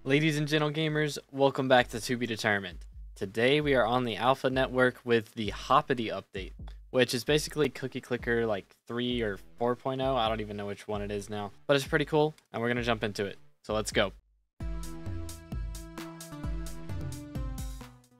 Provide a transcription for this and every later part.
Ladies and gentle gamers, welcome back to Be Determined. Today we are on the Alpha Network with the Hoppity update, which is basically Cookie Clicker like 3 or 4.0. I don't even know which one it is now, but it's pretty cool and we're going to jump into it. So let's go.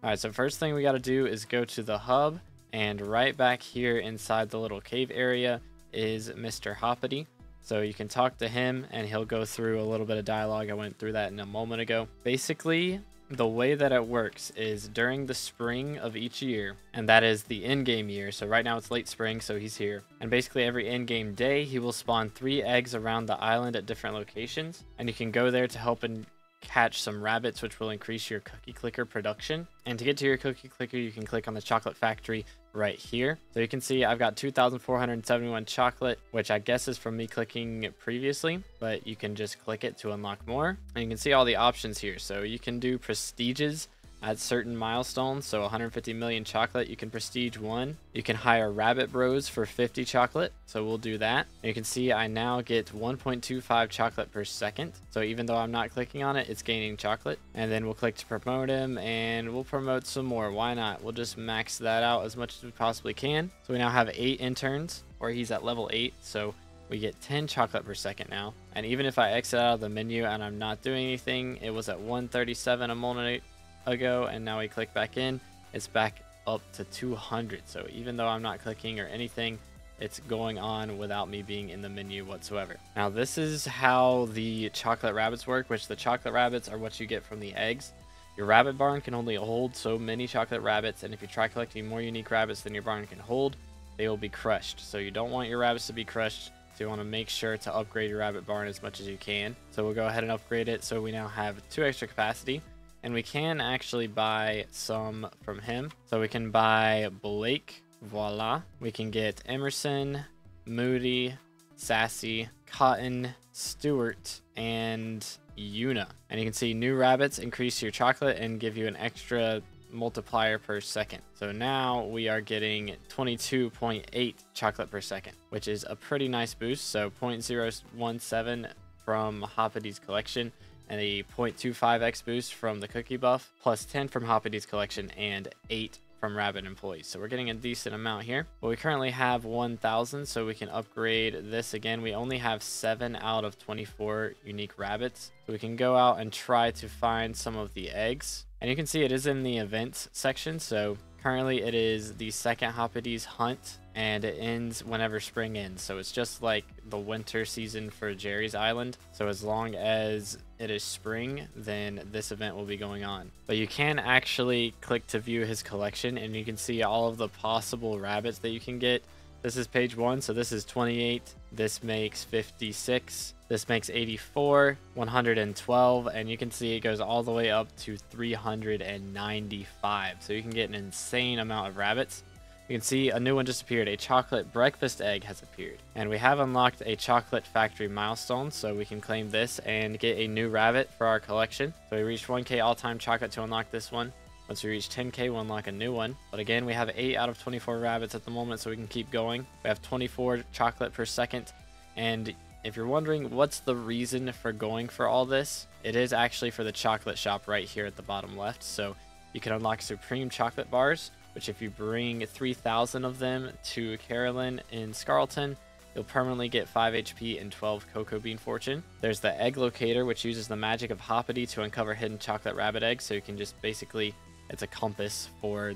Alright, so first thing we got to do is go to the hub, and right back here inside the little cave area is Mr. Hoppity. So you can talk to him and he'll go through a little bit of dialogue. I went through that in a moment ago. Basically, the way that it works is during the spring of each year, and that is the in-game year. So right now it's late spring, so he's here. And basically every in-game day, he will spawn 3 eggs around the island at different locations. And you can go there to help and catch some rabbits, which will increase your cookie clicker production. And to get to your cookie clicker, you can click on the chocolate factory right here. So you can see I've got 2,471 chocolate, which I guess is from me clicking it previously, but you can just click it to unlock more. And you can see all the options here. So you can do prestiges at certain milestones. So 150 million chocolate, you can prestige 1. You can hire rabbit bros for 50 chocolate, so we'll do that. And you can see I now get 1.25 chocolate per second. So even though I'm not clicking on it, it's gaining chocolate. And then we'll click to promote him, and we'll promote some more. Why not? We'll just max that out as much as we possibly can. So we now have 8 interns, or he's at level 8. So we get 10 chocolate per second now. And even if I exit out of the menu and I'm not doing anything, it was at 137 a moment ago, and now we click back in, it's back up to 200. So even though I'm not clicking or anything, it's going on without me being in the menu whatsoever. Now this is how the chocolate rabbits work, which the chocolate rabbits are what you get from the eggs. Your rabbit barn can only hold so many chocolate rabbits, and if you try collecting more unique rabbits than your barn can hold, they will be crushed. So you don't want your rabbits to be crushed, so you want to make sure to upgrade your rabbit barn as much as you can. So we'll go ahead and upgrade it. So we now have 2 extra capacity. And we can actually buy some from him. So we can buy Blake, voila. We can get Emerson, Moody, Sassy, Cotton, Stewart, and Yuna. And you can see new rabbits increase your chocolate and give you an extra multiplier per second. So now we are getting 22.8 chocolate per second, which is a pretty nice boost. So 0.017 from Hoppity's collection, and a 0.25x boost from the cookie buff, plus 10 from Hoppity's collection, and 8 from rabbit employees. So we're getting a decent amount here. But we currently have 1,000, so we can upgrade this again. We only have 7 out of 24 unique rabbits. So we can go out and try to find some of the eggs. And you can see it is in the events section. So currently it is the second Hoppity's hunt, and it ends whenever spring ends. So it's just like the winter season for Jerry's Island. So as long as it is spring, then this event will be going on. But you can actually click to view his collection, and you can see all of the possible rabbits that you can get. This is page 1, so this is 28. This makes 56. This makes 84, 112, and you can see it goes all the way up to 395. So you can get an insane amount of rabbits. You can see a new one just appeared. A chocolate breakfast egg has appeared. And we have unlocked a chocolate factory milestone, so we can claim this and get a new rabbit for our collection. So we reached 1k all-time chocolate to unlock this one. Once we reach 10k, we'll unlock a new one. But again, we have 8 out of 24 rabbits at the moment, so we can keep going. We have 24 chocolate per second. And if you're wondering what's the reason for going for all this, it is actually for the chocolate shop right here at the bottom left. So you can unlock supreme chocolate bars, which if you bring 3,000 of them to Carolyn in Scarleton, you'll permanently get 5 HP and 12 cocoa bean fortune. There's the egg locator, which uses the magic of Hoppity to uncover hidden chocolate rabbit eggs. So you can just basically, it's a compass for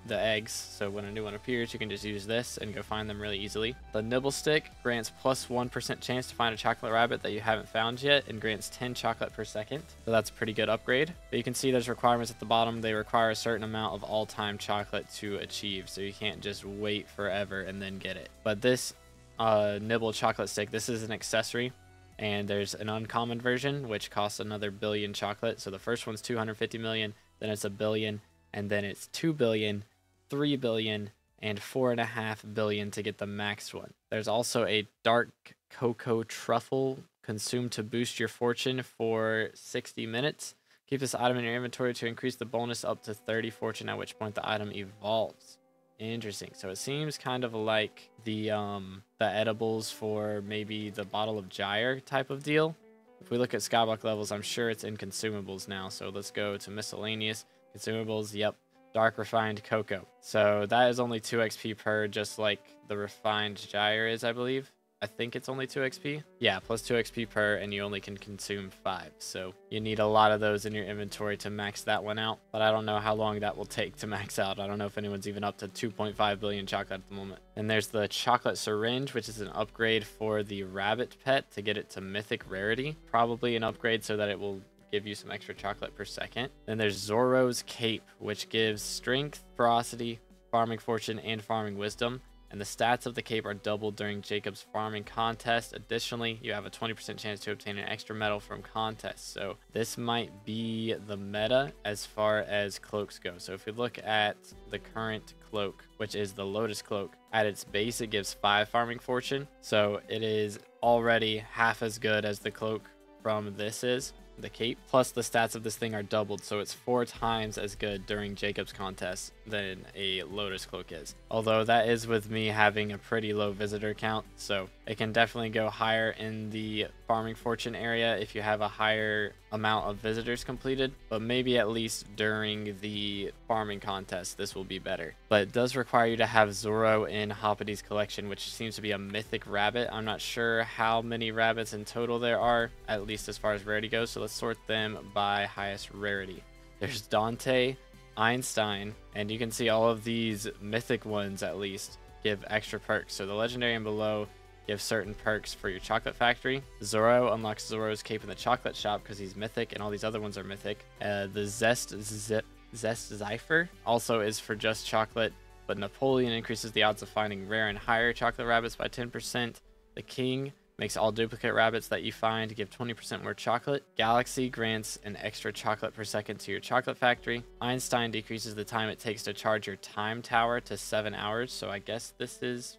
the eggs. So when a new one appears, you can just use this and go find them really easily. The nibble stick grants plus 1% chance to find a chocolate rabbit that you haven't found yet, and grants 10 chocolate per second. So that's a pretty good upgrade. But you can see there's requirements at the bottom. They require a certain amount of all-time chocolate to achieve. So you can't just wait forever and then get it. But this nibble chocolate stick, this is an accessory. And there's an uncommon version, which costs another billion chocolate. So the first one's 250 million, then it's a billion, and then it's 2 billion, 3 billion, and 4.5 billion to get the max one. There's also a dark cocoa truffle consumed to boost your fortune for 60 minutes. Keep this item in your inventory to increase the bonus up to 30 fortune, at which point the item evolves. Interesting. So it seems kind of like the edibles for maybe the bottle of Gyre type of deal. if we look at skyblock levels, I'm sure it's in consumables now. So let's go to miscellaneous consumables. Yep. Dark refined cocoa. So that is only 2 XP per, just like the refined gyre is, I believe. I think it's only 2 XP. Yeah, plus 2 XP per, and you only can consume 5. So you need a lot of those in your inventory to max that one out. But I don't know how long that will take to max out. I don't know if anyone's even up to 2.5 billion chocolate at the moment. And there's the chocolate syringe, which is an upgrade for the rabbit pet to get it to mythic rarity. Probably an upgrade so that it will give you some extra chocolate per second. Then there's Zoro's cape, which gives strength, ferocity, farming fortune, and farming wisdom. And the stats of the cape are doubled during Jacob's farming contest. Additionally, you have a 20% chance to obtain an extra medal from contests. So this might be the meta as far as cloaks go. So if we look at the current cloak, which is the Lotus cloak, at its base it gives 5 farming fortune. So it is already half as good as the cloak from this is. The cape, plus the stats of this thing are doubled, so it's 4 times as good during Jacob's contest than a Lotus cloak is. Although that is with me having a pretty low visitor count, so it can definitely go higher in the farming fortune area if you have a higher amount of visitors completed, but maybe at least during the farming contest this will be better. But it does require you to have Zoro in Hoppity's collection, which seems to be a mythic rabbit. I'm not sure how many rabbits in total there are, at least as far as rarity goes, so let's sort them by highest rarity. There's Dante, Einstein, and you can see all of these mythic ones at least give extra perks. So the legendary and below give certain perks for your chocolate factory. Zoro unlocks Zoro's cape in the chocolate shop because he's mythic, and all these other ones are mythic. The Zest Zypher also is for just chocolate, but Napoleon increases the odds of finding rare and higher chocolate rabbits by 10%. The King makes all duplicate rabbits that you find give 20% more chocolate. Galaxy grants an extra chocolate per second to your chocolate factory. Einstein decreases the time it takes to charge your time tower to 7 hours. So I guess this is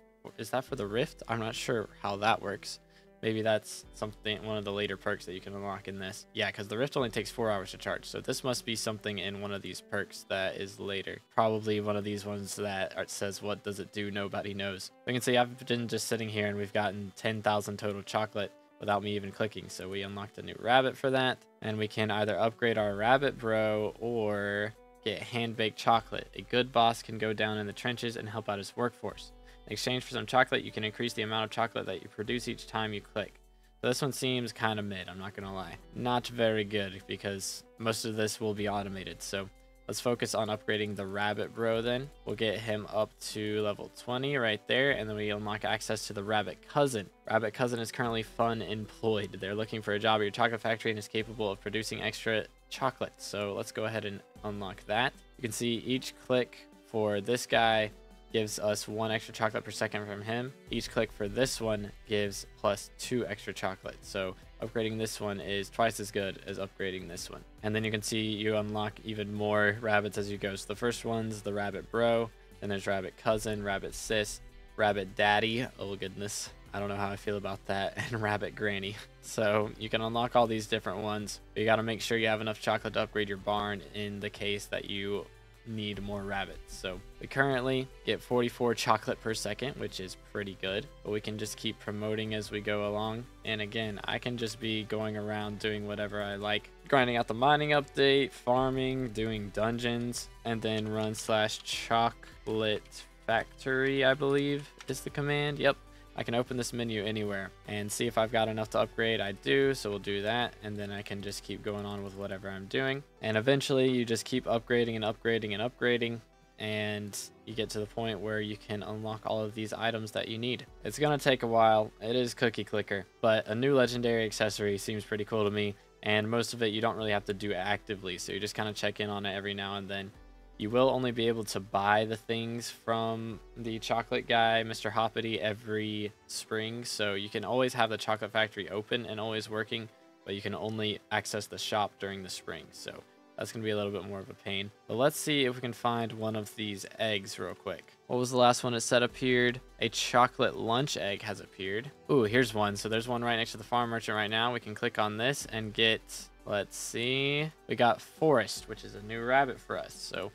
that for the rift? I'm not sure how that works. Maybe that's something, one of the later perks that you can unlock in this. Yeah, because the rift only takes 4 hours to charge. So this must be something in one of these perks that is later. Probably one of these ones that says, what does it do? Nobody knows. We can see I've been just sitting here and we've gotten 10,000 total chocolate without me even clicking. So we unlocked a new rabbit for that. And we can either upgrade our rabbit bro or get hand-baked chocolate. A good boss can go down in the trenches and help out his workforce. In exchange for some chocolate, you can increase the amount of chocolate that you produce each time you click. So this one seems kind of mid, I'm not going to lie. Not very good because most of this will be automated. So let's focus on upgrading the rabbit bro then. We'll get him up to level 20 right there, and then we unlock access to the rabbit cousin. Rabbit cousin is currently fun employed. They're looking for a job at your chocolate factory and is capable of producing extra chocolate. So let's go ahead and unlock that. You can see each click for this guy gives us 1 extra chocolate per second from him. Each click for this one gives plus 2 extra chocolate. So upgrading this one is twice as good as upgrading this one. And then you can see you unlock even more rabbits as you go. So the first one's the rabbit bro, then there's rabbit cousin, rabbit sis, rabbit daddy, oh goodness, I don't know how I feel about that, and rabbit granny. So you can unlock all these different ones, but you got to make sure you have enough chocolate to upgrade your barn in the case that you need more rabbits. So we currently get 44 chocolate per second, which is pretty good, but we can just keep promoting as we go along. And again, I can just be going around doing whatever I like, grinding out the mining update, farming, doing dungeons, and then run /chocolate factory, I believe is the command. Yep, I can open this menu anywhere and see if I've got enough to upgrade. I do, so we'll do that, and then I can just keep going on with whatever I'm doing. And eventually you just keep upgrading and upgrading and upgrading, and you get to the point where you can unlock all of these items that you need. It's gonna take a while. It is cookie clicker, but a new legendary accessory seems pretty cool to me, and most of it you don't really have to do actively, so you just kind of check in on it every now and then. You will only be able to buy the things from the chocolate guy, Mr. Hoppity, every spring. So you can always have the chocolate factory open and always working, but you can only access the shop during the spring. So that's going to be a little bit more of a pain. But let's see if we can find one of these eggs real quick. What was the last one it said appeared? A chocolate lunch egg has appeared. Ooh, here's one. So there's one right next to the farm merchant right now. We can click on this and get, let's see, we got Forest, which is a new rabbit for us. So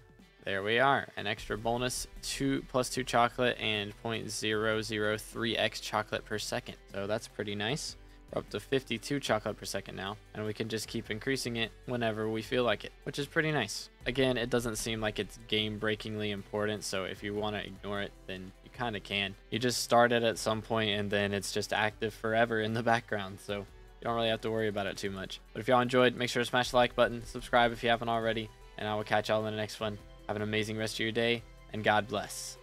there we are, an extra bonus, +2 chocolate and 0.003x chocolate per second. So that's pretty nice. We're up to 52 chocolate per second now, and we can just keep increasing it whenever we feel like it, which is pretty nice. Again, it doesn't seem like it's game-breakingly important, so if you want to ignore it, then you kind of can. You just start it at some point, and then it's just active forever in the background, so you don't really have to worry about it too much. But if y'all enjoyed, make sure to smash the like button, subscribe if you haven't already, and I will catch y'all in the next one. Have an amazing rest of your day, and God bless.